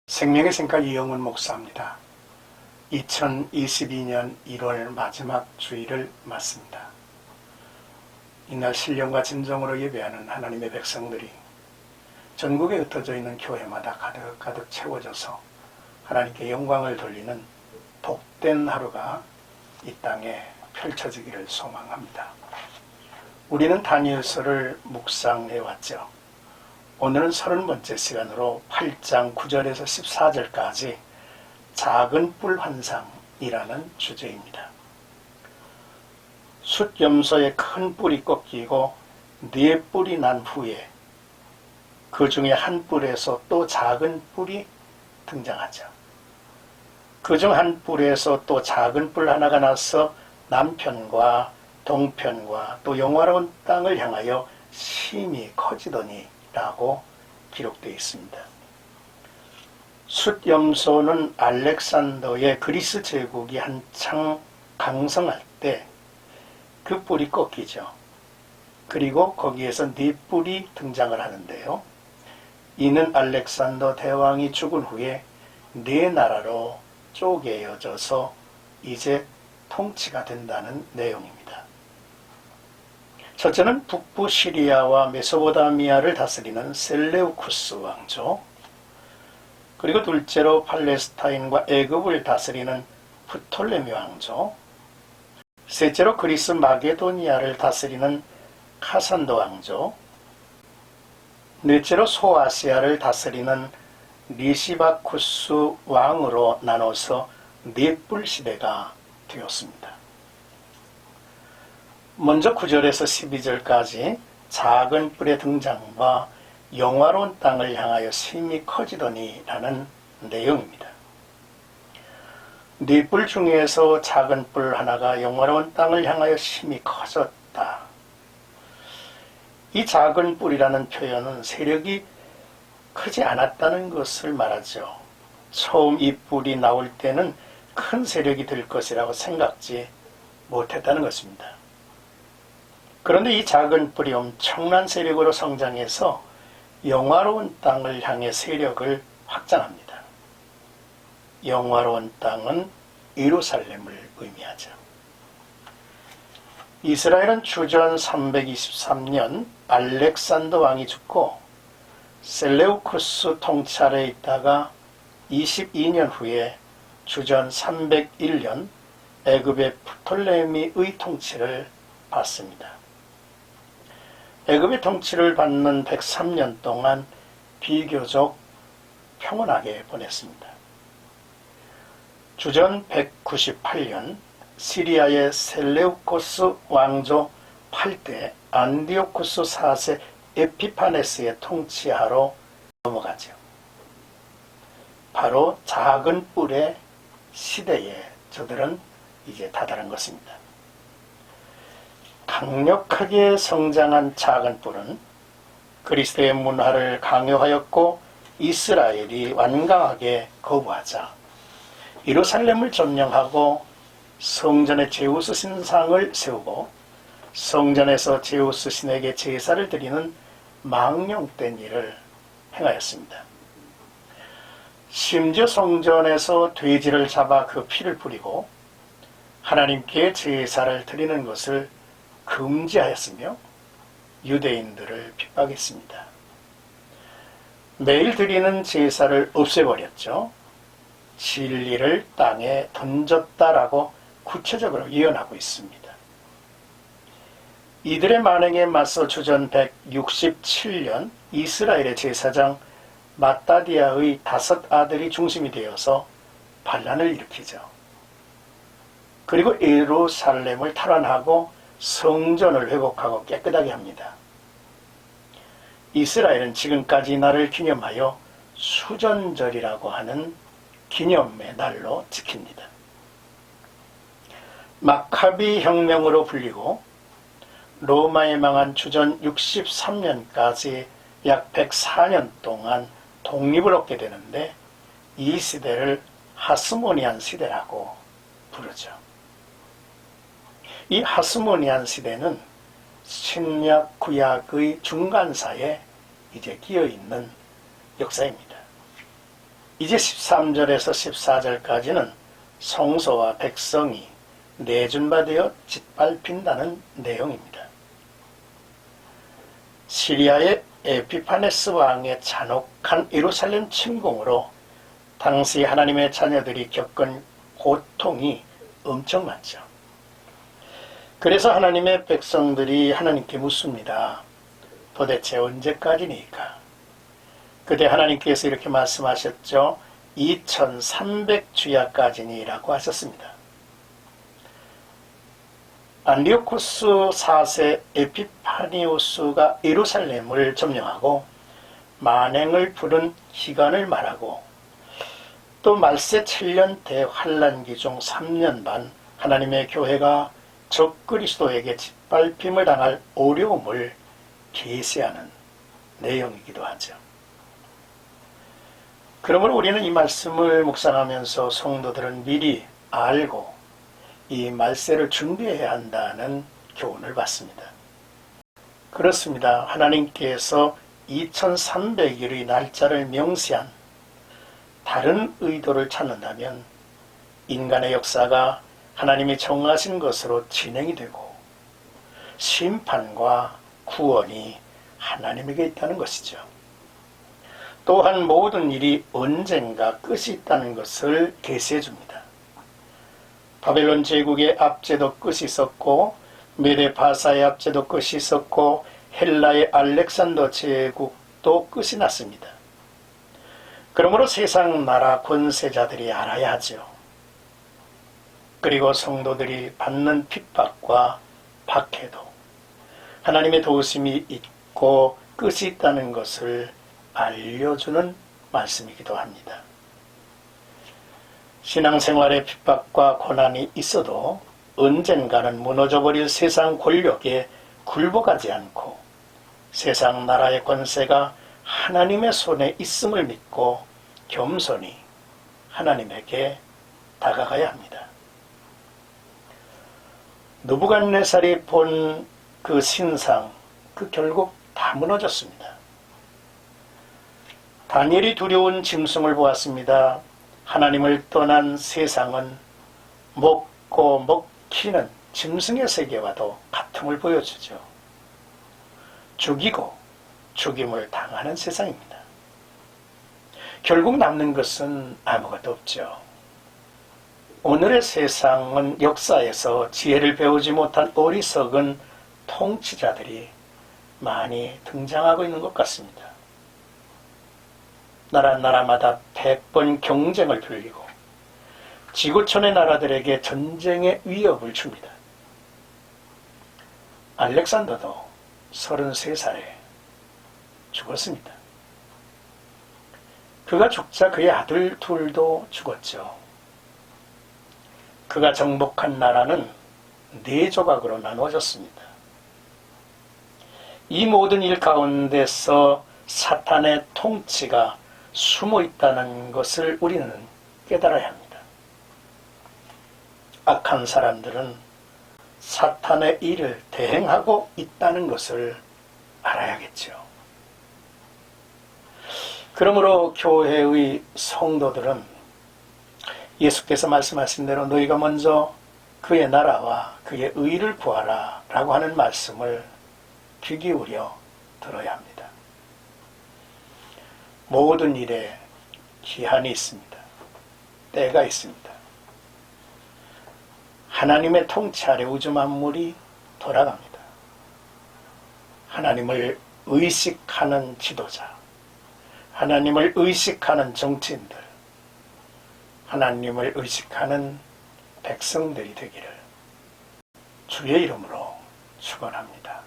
생명의 생각 이영훈 목사입니다. 2022년 1월 마지막 주일을 맞습니다. 이날 신령과 진정으로 예배하는 하나님의 백성들이 전국에 흩어져 있는 교회마다 가득가득 채워져서 하나님께 영광을 돌리는 복된 하루가 이 땅에 펼쳐지기를 소망합니다. 우리는 다니엘서를 묵상해왔죠. 오늘은 30번째 시간으로 8장 9절에서 14절까지 작은 뿔 환상이라는 주제입니다. 숫염소의 큰 뿔이 꺾이고 4뿔이 난 후에 그 중에 한 뿔에서 또 작은 뿔이 등장하죠. 그 중 한 뿔에서 또 작은 뿔 하나가 나서 남편과 동편과 또 영화로운 땅을 향하여 심히 커지더니 라고 기록되어 있습니다. 숫염소는 알렉산더의 그리스 제국이 한창 강성할 때 그 뿔이 꺾이죠. 그리고 거기에서 4뿔이 등장을 하는데요. 이는 알렉산더 대왕이 죽은 후에 4나라로 쪼개어져서 이제 통치가 된다는 내용입니다. 첫째는 북부 시리아와 메소포타미아를 다스리는 셀레우쿠스 왕조, 그리고 둘째로 팔레스타인과 애굽을 다스리는 프톨레미 왕조, 셋째로 그리스 마게도니아를 다스리는 카산도 왕조, 넷째로 소아시아를 다스리는 리시바쿠스 왕으로 나눠서 4뿔 시대가 되었습니다. 먼저 9절에서 12절까지 작은 뿔의 등장과 영화로운 땅을 향하여 심히 커지더니 라는 내용입니다. 4뿔 중에서 작은 뿔 하나가 영화로운 땅을 향하여 심히 커졌다. 이 작은 뿔이라는 표현은 세력이 크지 않았다는 것을 말하죠. 처음 이 뿔이 나올 때는 큰 세력이 될 것이라고 생각지 못했다는 것입니다. 그런데 이 작은 뿔이 엄청난 세력으로 성장해서 영화로운 땅을 향해 세력을 확장합니다. 영화로운 땅은 예루살렘을 의미하죠. 이스라엘은 주전 323년 알렉산더 왕이 죽고 셀레우쿠스 통치 아래에 있다가 22년 후에 주전 301년 애굽의 프톨레미의 통치를 받습니다. 애굽의 통치를 받는 103년 동안 비교적 평온하게 보냈습니다. 주전 198년 시리아의 셀레우코스 왕조 8대 안디오쿠스 4세 에피파네스의 통치하로 넘어가죠. 바로 작은 뿔의 시대에 저들은 이제 다다른 것입니다. 강력하게 성장한 작은 뿔은 그리스도의 문화를 강요하였고 이스라엘이 완강하게 거부하자 예루살렘을 점령하고 성전에 제우스 신상을 세우고 성전에서 제우스 신에게 제사를 드리는 망령된 일을 행하였습니다. 심지어 성전에서 돼지를 잡아 그 피를 뿌리고 하나님께 제사를 드리는 것을 금지하였으며 유대인들을 핍박했습니다. 매일 드리는 제사를 없애버렸죠. 진리를 땅에 던졌다라고 구체적으로 예언하고 있습니다. 이들의 만행에 맞서 주전 167년 이스라엘의 제사장 마따디아의 5 아들이 중심이 되어서 반란을 일으키죠. 그리고 예루살렘을 탈환하고 성전을 회복하고 깨끗하게 합니다. 이스라엘은 지금까지 이 날을 기념하여 수전절이라고 하는 기념의 날로 지킵니다. 마카비 혁명으로 불리고 로마에 망한 주전 63년까지 약 104년 동안 독립을 얻게 되는데 이 시대를 하스모니안 시대라고 부르죠. 이 하스모니안 시대는 신약 구약의 중간사에 이제 끼어 있는 역사입니다. 이제 13절에서 14절까지는 성소와 백성이 내준바되어 짓밟힌다는 내용입니다. 시리아의 에피파네스 왕의 잔혹한 예루살렘 침공으로 당시 하나님의 자녀들이 겪은 고통이 엄청났죠. 그래서 하나님의 백성들이 하나님께 묻습니다. 도대체 언제까지니까? 그때 하나님께서 이렇게 말씀하셨죠. 2300주야까지니라고 하셨습니다. 안디오코스 4세 에피파니우스가 예루살렘을 점령하고 만행을 부른 기간을 말하고, 또 말세 7년 대환란기 중 3년 반 하나님의 교회가 적그리스도에게 짓밟힘을 당할 어려움을 계시하는 내용이기도 하죠. 그러므로 우리는 이 말씀을 묵상하면서 성도들은 미리 알고 이 말세를 준비해야 한다는 교훈을 받습니다. 그렇습니다. 하나님께서 2300일의 날짜를 명시한 다른 의도를 찾는다면 인간의 역사가 하나님이 정하신 것으로 진행이 되고 심판과 구원이 하나님에게 있다는 것이죠. 또한 모든 일이 언젠가 끝이 있다는 것을 계시해 줍니다. 바벨론 제국의 압제도 끝이 있었고, 메데파사의 압제도 끝이 있었고, 헬라의 알렉산더 제국도 끝이 났습니다. 그러므로 세상 나라 권세자들이 알아야 하죠. 그리고 성도들이 받는 핍박과 박해도 하나님의 도우심이 있고 끝이 있다는 것을 알려주는 말씀이기도 합니다. 신앙생활에 핍박과 고난이 있어도 언젠가는 무너져버릴 세상 권력에 굴복하지 않고 세상 나라의 권세가 하나님의 손에 있음을 믿고 겸손히 하나님에게 다가가야 합니다. 느부갓네살이 본 그 신상, 그 결국 다 무너졌습니다. 다니엘이 두려운 짐승을 보았습니다. 하나님을 떠난 세상은 먹고 먹히는 짐승의 세계와도 같음을 보여주죠. 죽이고 죽임을 당하는 세상입니다. 결국 남는 것은 아무것도 없죠. 오늘의 세상은 역사에서 지혜를 배우지 못한 어리석은 통치자들이 많이 등장하고 있는 것 같습니다. 나라마다 100번 경쟁을 벌이고 지구촌의 나라들에게 전쟁의 위협을 줍니다. 알렉산더도 33살에 죽었습니다. 그가 죽자 그의 아들 둘도 죽었죠. 그가 정복한 나라는 4조각으로 나누어졌습니다. 이 모든 일 가운데서 사탄의 통치가 숨어 있다는 것을 우리는 깨달아야 합니다. 악한 사람들은 사탄의 일을 대행하고 있다는 것을 알아야겠죠. 그러므로 교회의 성도들은 예수께서 말씀하신 대로 너희가 먼저 그의 나라와 그의 의를 구하라 라고 하는 말씀을 귀 기울여 들어야 합니다. 모든 일에 기한이 있습니다. 때가 있습니다. 하나님의 통치 아래 우주 만물이 돌아갑니다. 하나님을 의식하는 지도자, 하나님을 의식하는 정치인들, 하나님을 의식하는 백성들이 되기를 주의 이름으로 축원합니다.